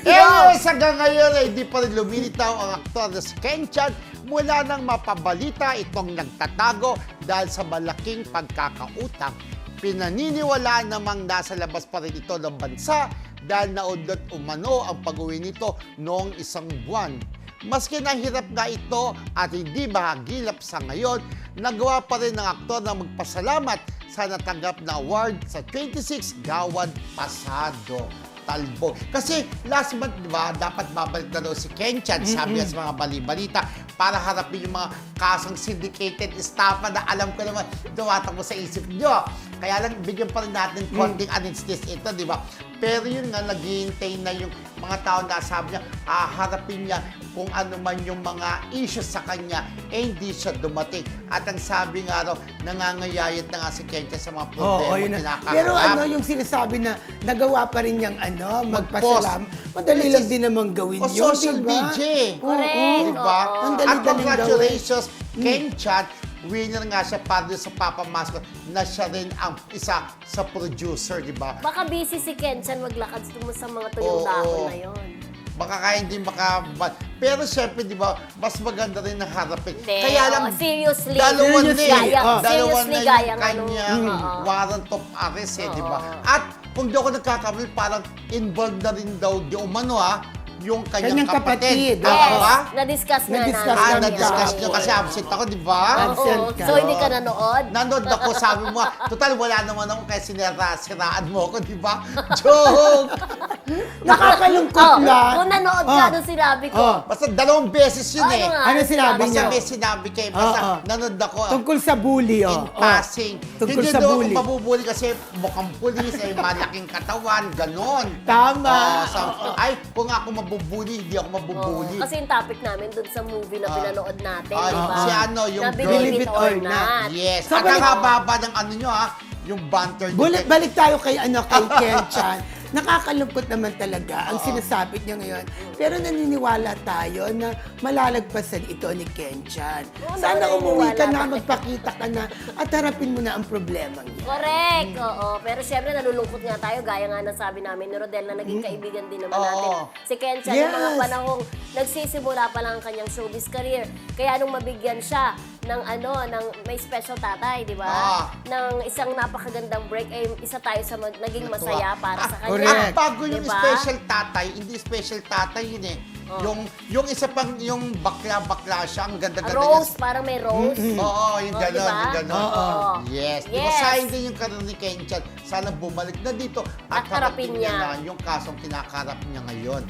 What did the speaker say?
Anyways, hanggang ngayon ay hindi pa rin lumilitaw ang aktor na si Ken Chan mula nang mapabalita itong nagtatago dahil sa malaking pagkakautang. Pinaniniwala namang nasa labas pa rin ito ng bansa dahil naudlot umano ang pag-uwi nito noong isang buwan. Maski nahirap nga ito at hindi mahagilap sa ngayon, nagawa pa rin ng aktor na magpasalamat sa natanggap na award sa 26 Gawad Pasado. Talbog. Kasi last month, di ba, dapat babalik na daw si Ken Chan, sabi niya sa mga bali-balita, para harapin yung mga kasong syndicated estafa na alam ko naman, dumatakbo sa isip nyo. Kaya lang, bigyan pa rin natin konting anesthesia ito, di ba? Pero yun nga, naghihintay na yung mga tao na sabi niya, harapin niya kung ano man yung mga issues sa kanya, hindi siya dumating. At ang sabi nga raw, nangangayayat na nga si Ken Chan sa mga problema kinakaharap. Pero yung sinasabi na nagawa pa rin niyang magpasalam, madali lang din naman gawin o yun, social diba? media. Correct. Diba? Ang At dali-daling congratulations, Ken Chan. Winner nga siya para sa Papa Mascot na siya rin ang isa sa producer, di ba? Baka busy si Ken Chan maglakad sa mga tuyong dahon na yun. Baka kaya hindi pero syempre, di ba, mas maganda rin na harapin. Hindi, Kaya lang, seriously. dalawa na Gaya- dalawa seriously, na gaya yung kanyang warrant of arrest, di ba? At kung di ako nagkakamali, parang involved na rin daw di umano, yung kanyang kapatid. kapatid. Tama ba? Na-discuss nga Na-discuss namin. Na-discuss namin. nyo kasi absent ako, di ba? Absent Oo. ka. So, hindi ka nanood? Nanood ako, sabi mo, total wala naman ako kaya siraan mo ako, di ba? Joke! Nakakalungkot lang. Kung nanood ka, nung sinabi ko. Basta 2 beses yun Ano nga? Ano sinabi Basta niya? may sinabi kayo, basta nanood ako. Tungkol sa bully, In passing. Tungkol Hindi sa daw bully. ako mabubuli kasi mukhang pulis, ay malaking katawan, ganon. Tama. Ay, kung ako mabubuli, hindi ako mabubuli. Kasi yung topic namin dun sa movie na pinanood natin, Ay, di ba? si ano, yung na girl. Believe It or Not. Yes. So, At ang hababa ng ano nyo yung banter. Balik tayo kay Ken Chan. Nakakalungkot naman talaga ang sinasabi niya ngayon. Pero naniniwala tayo na malalagpasan ito ni Ken Chan. Oo, Sana umuwi ka na, naniniwala tayo. magpakita ka na, at harapin mo na ang problema niya. Correct, oo. Pero syempre, nalulungkot nga tayo. Gaya nga nasabi namin ni Rodel na naging kaibigan din naman natin. Si Ken Chan, yung mga Yes. panahong nagsisimula pa lang ang kanyang showbiz career. Kaya nung mabigyan siya ng may special tatay, di ba? Ng isang napakagandang break, ay isa tayo sa naging masaya para sa kanya. correct. At bago yung Diba? special tatay, hindi special tatay yun eh. Yung isa pang, yung bakla siya, ang ganda-ganda Rose, niya. parang may rose. Oo, yung Oh, gano'n, diba? yung gano'n. Oo. Yes. Di ba Yes. sayang din yung karoon ni Ken Chan. Sana bumalik na dito at At harapin harapin niya niya. na yung kasong kinakaharap niya ngayon.